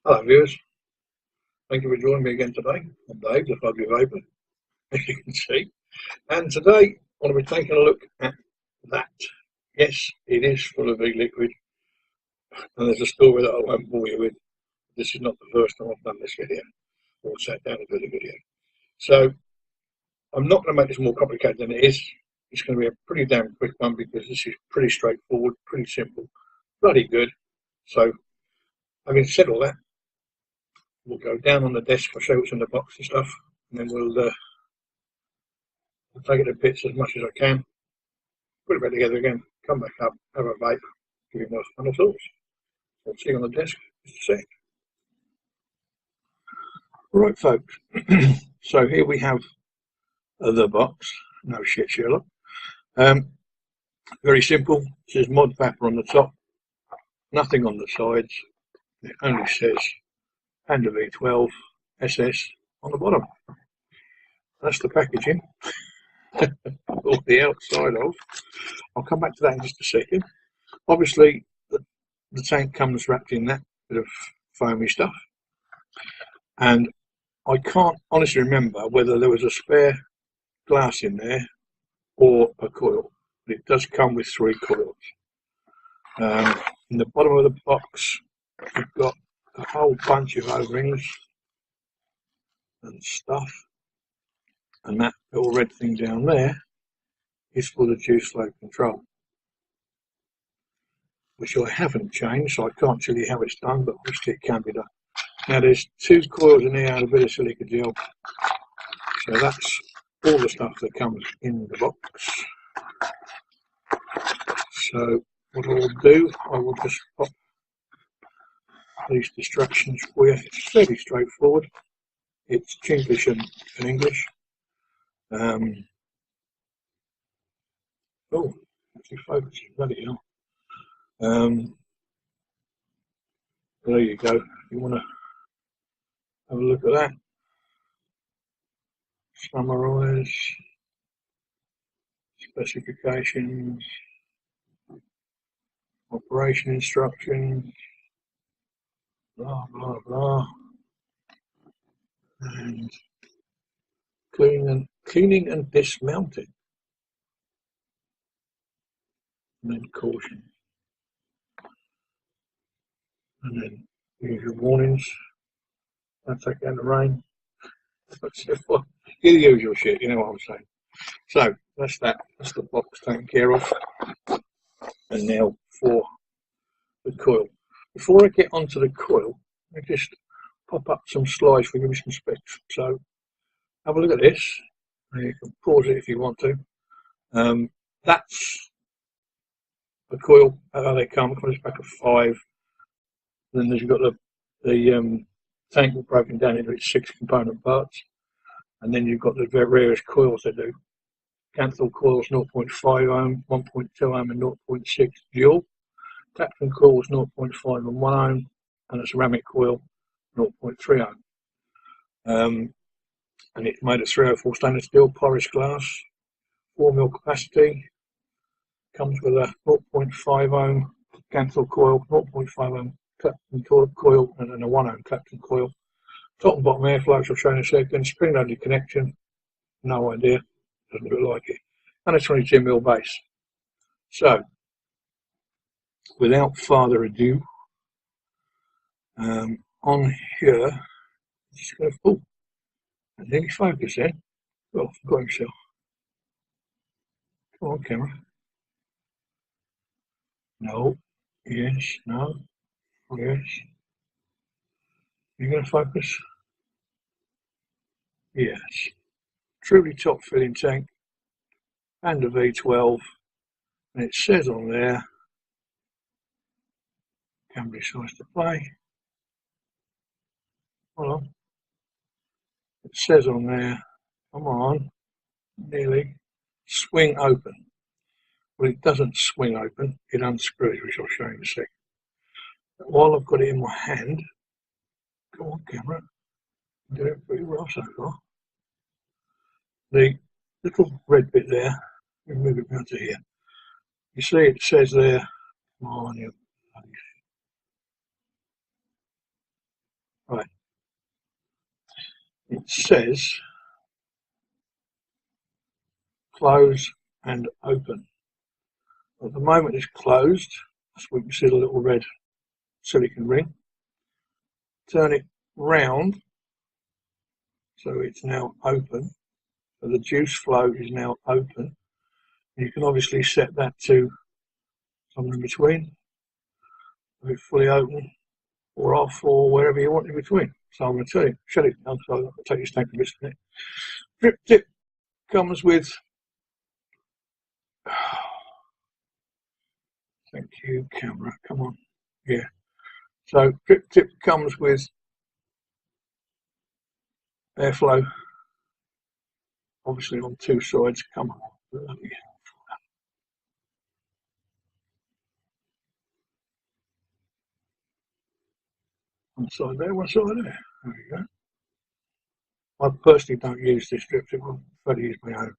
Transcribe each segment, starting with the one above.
Hello viewers, thank you for joining me again today. I'm Dave, the Fugly Vapor, as you can see. And today I want to be taking a look at that. Yes, it is full of e-liquid, and there's a story that I won't bore you with. This is not the first time I've done this video, or sat down and did a video. So I'm not going to make this more complicated than it is. It's going to be a pretty damn quick one because this is pretty straightforward, pretty simple, bloody good. So having said all that, we'll go down on the desk. I'll show you what's in the box and stuff, and then we'll take it to bits as much as I can, put it back together again, come back up, have a vape, give you my final thoughts. So I'll see you on the desk just a sec. Right folks, so here we have the box. No shit, Sherlock. Very simple. It says Modvapa on the top, nothing on the sides. It only says Panda V12 SS on the bottom. That's the packaging. Or the outside of. I'll come back to that in just a second. Obviously, the tank comes wrapped in that bit of foamy stuff, and I can't honestly remember whether there was a spare glass in there or a coil, but it does come with 3 coils. In the bottom of the box, you've got a whole bunch of O-rings and stuff, and that little red thing down there is for the juice flow control, which I haven't changed, so I can't tell you how it's done, but obviously it can be done. Now there's 2 coils in here and a bit of silica gel, so that's all the stuff that comes in the box. So what I will do, I will just pop these distractions for you. It's fairly straightforward. It's Chinglish and English. Oh, actually focusing, bloody hell. There you go. If you want to have a look at that. Summarise specifications, operation instructions, blah blah blah, and cleaning and dismounting, and then caution, and then usual warnings. Don't take out the rain. The usual shit, you know what I'm saying. So that's that. That's the box taken care of. And now for the coil. Before I get onto the coil, I just pop up some slides for you with some specs. So have a look at this. You can pause it if you want to. That's a coil. How they come. Comes back of 5. Then there's got the tank broken down into its 6 component parts, and then you've got the various coils that do. Cathode coils 0.5 ohm, 1.2 ohm, and 0.6 joule. Tapton coils 0.5 and 1 ohm, and a ceramic coil 0.3 ohm. And it's made of 304 stainless steel, porous glass, 4mm capacity. Comes with a 0.5 ohm cathode coil, 0.5 ohm Clapton coil, and then a 1 ohm Clapton coil. Top and bottom airflow, which I'll show in a second. Spring loaded connection, no idea, doesn't look like it. And a 22mm base. So, without further ado, on here, just going to pull. And then focus in. Oh, I forgot himself. Come on, camera. No. Yes. No. Yes. You're going to focus? Yes. Truly top filling tank. Panda V12. And it says on there, can be sized to play. Hold on. It says on there, come on, nearly, swing open. Well, it doesn't swing open, it unscrews, which I'll show you in a second. But while I've got it in my hand, come on camera, I'm doing it pretty well so far. The little red bit there, let me move it round to here. You see it says there, come on, you Right, it says close and open. At the moment it's closed, so we can see the little red silicon ring. Turn it round so it's now open. So the juice flow is now open. You can obviously set that to somewhere in between, fully open or off or wherever you want in between. So I'm going to tell you, shut it down. So I'll take this tank a bit. Drip tip comes with, thank you camera, come on, yeah. So drip tip comes with airflow, obviously on two sides. Come on, one side there, one side there. There we go. I personally don't use this drip tip. I prefer to use my own.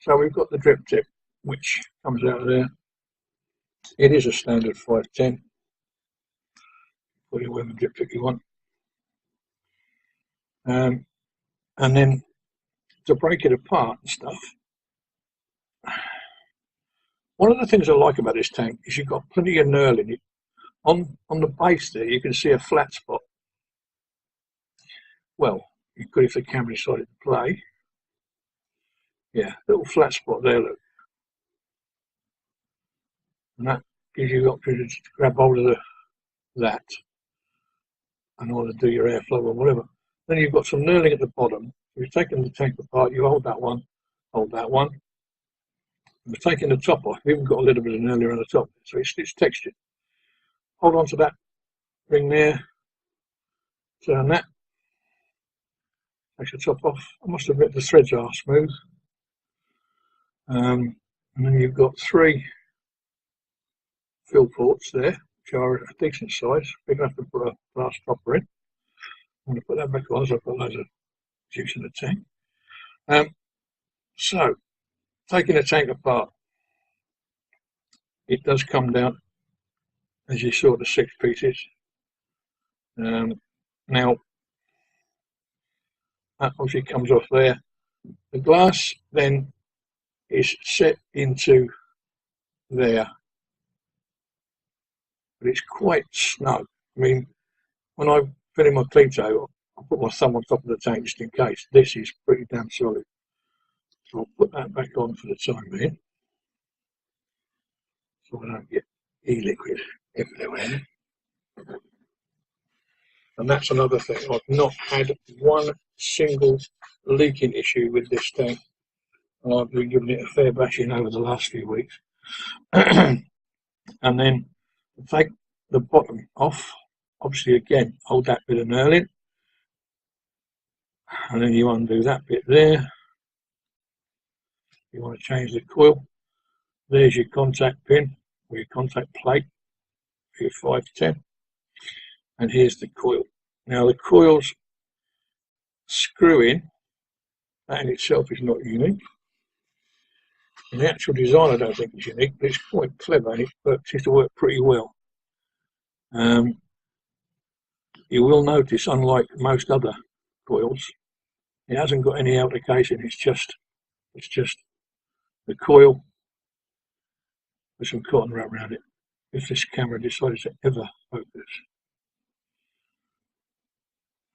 So we've got the drip tip, which comes out of there. It is a standard 510. Put in whatever drip tip you want. And then to break it apart and stuff, one of the things I like about this tank is you've got plenty of knurl in it. On the base there, you can see a flat spot. Well, you could if the camera decided to play. Yeah, little flat spot there, look. And that gives you the opportunity to grab hold of that and either do your airflow or whatever. Then you've got some knurling at the bottom. If you've taken the tank apart, you hold that one, hold that one. And we're taking the top off. We've even got a little bit of knurling on the top, so it's textured. Hold on to that ring there, turn that, takes the top off. I must admit the threads are smooth. And then you've got three fill ports there, which are a decent size, big enough to put a glass dropper in. I'm going to put that back on, so I've got loads of juice in the tank. So, taking the tank apart, it does come down, as you saw, to 6 pieces. Now, that obviously comes off there. The glass then is set into there, but it's quite snug. I mean, when I fill in my Clito, I put my thumb on top of the tank just in case. This is pretty damn solid. So I'll put that back on for the time being, so I don't get e-liquid everywhere. And that's another thing. I've not had one single leaking issue with this tank. I've been giving it a fair bashing over the last few weeks. And then take the bottom off. Obviously, again, hold that bit of knurling. And then you undo that bit there. You want to change the coil. There's your contact pin, or your contact plate for your 510. And here's the coil. Now the coil's screw-in, that in itself is not unique. And the actual design I don't think is unique, but it's quite clever and it seems to work pretty well. You will notice, unlike most other coils, it hasn't got any outer casing. It's just the coil with some cotton wrap around it. If this camera decides to ever focus,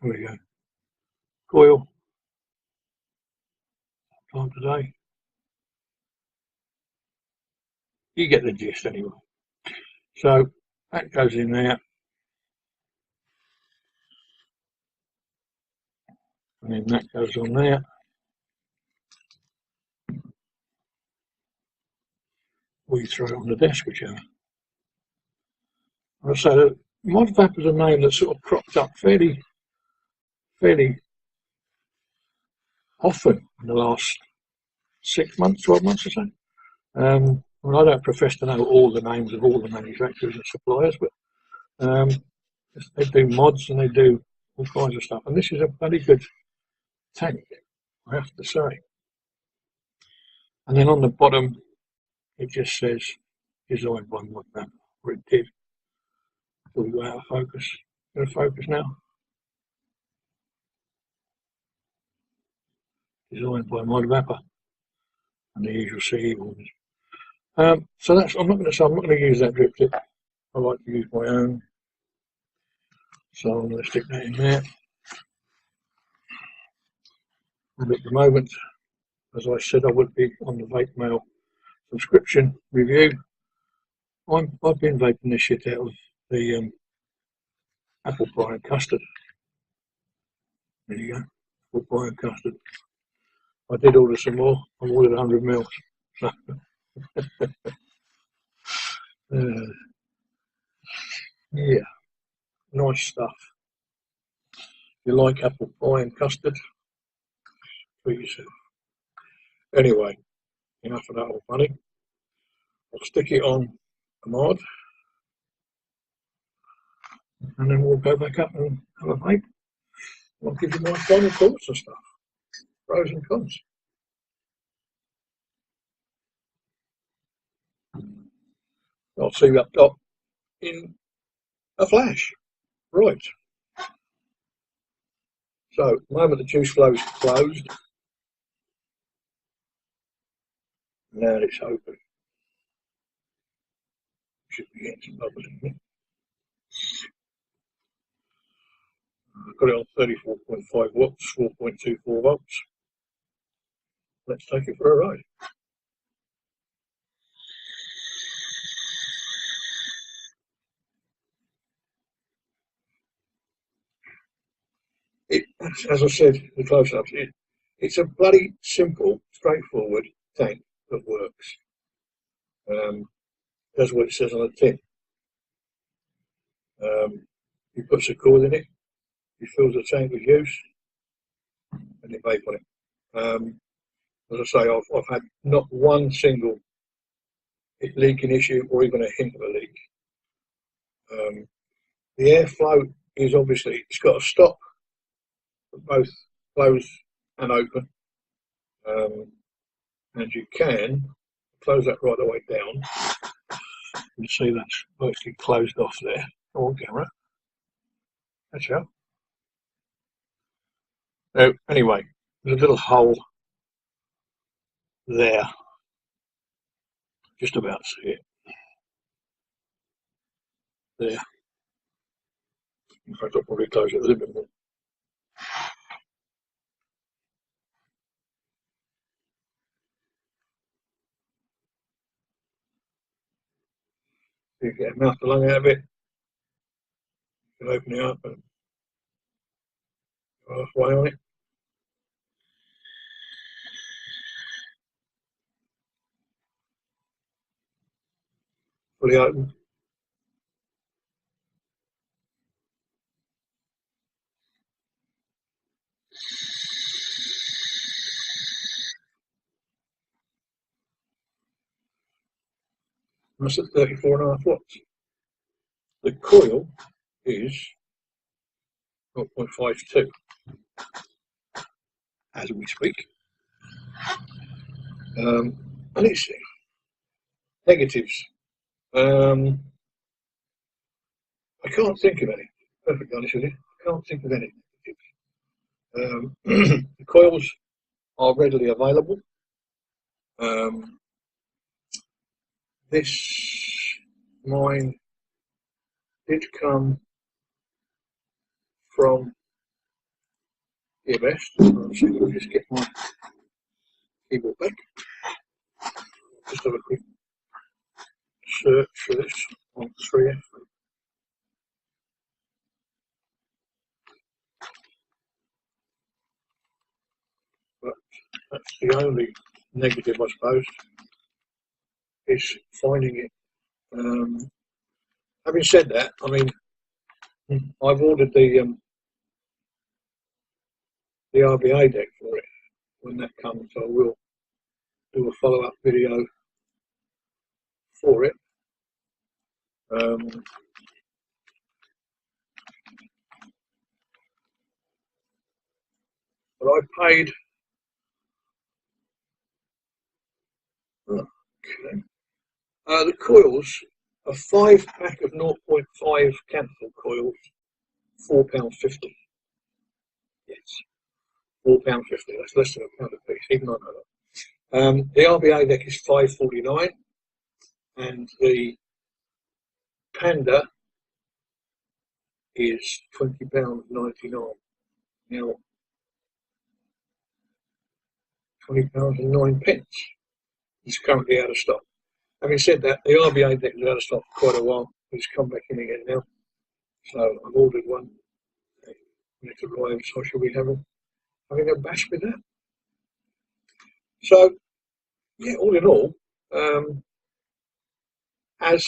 there we go. Coil. Time today. You get the gist anyway. So that goes in there. And then that goes on there. We throw it on the desk, whichever. So Modvapa is a name that sort of cropped up fairly often in the last 6 months, 12 months or so. Well, I don't profess to know all the names of all the manufacturers and suppliers, but they do mods and they do all kinds of stuff. And this is a very good tank, I have to say. And then on the bottom, it just says designed by Modvapa, or it did. Before we go out of focus. Going to focus now. designed by Modvapa and the usual CE warnings. So that's, I'm not going to use that drip tip. I like to use my own. So I'm going to stick that in there. And at the moment, as I said, I would be on the Vape Mail subscription review. I've been vaping this shit out of the apple pie and custard. There you go, apple pie and custard. I did order some more. I ordered 100 mils. So, yeah, nice stuff. If you like apple pie and custard, treat yourself. Anyway, enough of that old money. I'll stick it on a mod, and then we'll go back up and have a vape. I'll give you my final thoughts and stuff, pros and cons. I'll see you up top in a flash. Right. So, at the moment the juice flow is closed. Now it's open. Should be getting some bubbles in here. I've got it on 34.5 watts, 4.24 volts. Let's take it for a ride. As I said in the close-ups, it's a bloody simple, straightforward tank that works. Does what it says on the tin. You put some cord in it, you fill the tank with juice, and you vape on it. As I say, I've had not one single leaking issue or even a hint of a leak. The airflow is obviously, it's got a stop for both close and open, and you can close that right the way down. You see that's mostly closed off there. On camera. That's how. Now, anyway, there's a little hole there. Just about see it. There. In fact, I'll probably close it a little bit more. You get a mouth to lung out of it. You can open it up and go halfway on it. Fully open. That's at 34.5 watts. The coil is 0.52 as we speak. And it's negatives. I can't think of any, perfectly honest with you. I can't think of any negatives. The coils are readily available. Mine did come from Gearbest. I'll just get my keyboard back. Just have a quick search for this on 3F. But that's the only negative, I suppose, is finding it. Having said that, I mean, I've ordered the RBA deck for it. When that comes, I will do a follow-up video for it. But I paid. Okay. The coils, a 5-pack of 0.5 cancel coils, £4.50. Yes, £4.50. That's less than £1 a piece, even I know that. The RBA deck is £5.49, and the Panda is £20.99. Now, £20.09 is currently out of stock. Having said that, the RBA deck is out of stock for quite a while. It's come back in again now. So I've ordered one. When it arrives, I shall be having a bash with that. So, yeah, all in all, as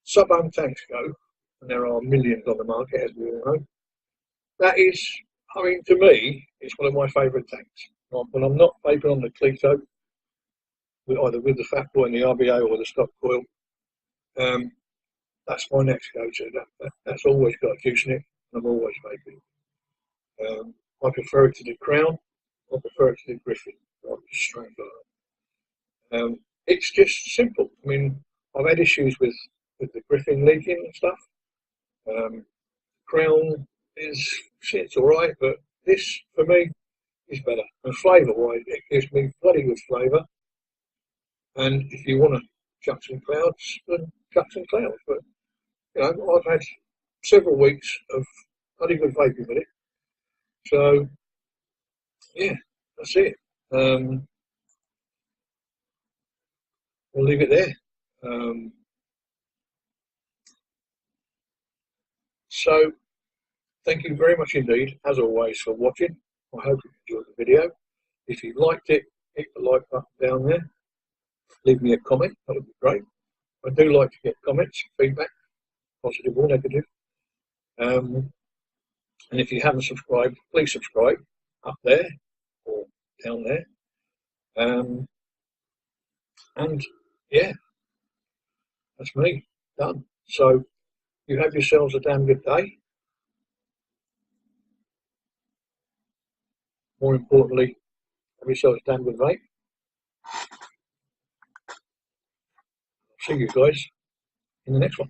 sub-ohm tanks go, and there are millions on the market, as we all know, that is, I mean, to me, it's one of my favourite tanks. When I'm not vaping on the Clito, either with the Fat Boy and the RBA or the stock coil, that's my next go-to. That's always got juice in it, and I'm always vaping. I prefer it to the Crown. I prefer it to the Griffin. I'm just straight like that. It's just simple. I mean, I've had issues with the Griffin leaking and stuff. Crown it's all right, but this for me is better. And flavour-wise, it gives me bloody good flavour. And if you want to chuck some clouds, then chuck some clouds. But you know, I've had several weeks of bloody good vaping with it. So yeah, that's it. We'll leave it there. So thank you very much indeed, as always, for watching. I hope you enjoyed the video. If you liked it, hit the like button down there. Leave me a comment, that would be great. I do like to get comments, feedback, positive or negative. And if you haven't subscribed, please subscribe up there or down there. And yeah, that's me, done. So you have yourselves a damn good day. More importantly, have yourselves a damn good vape. See you guys in the next one.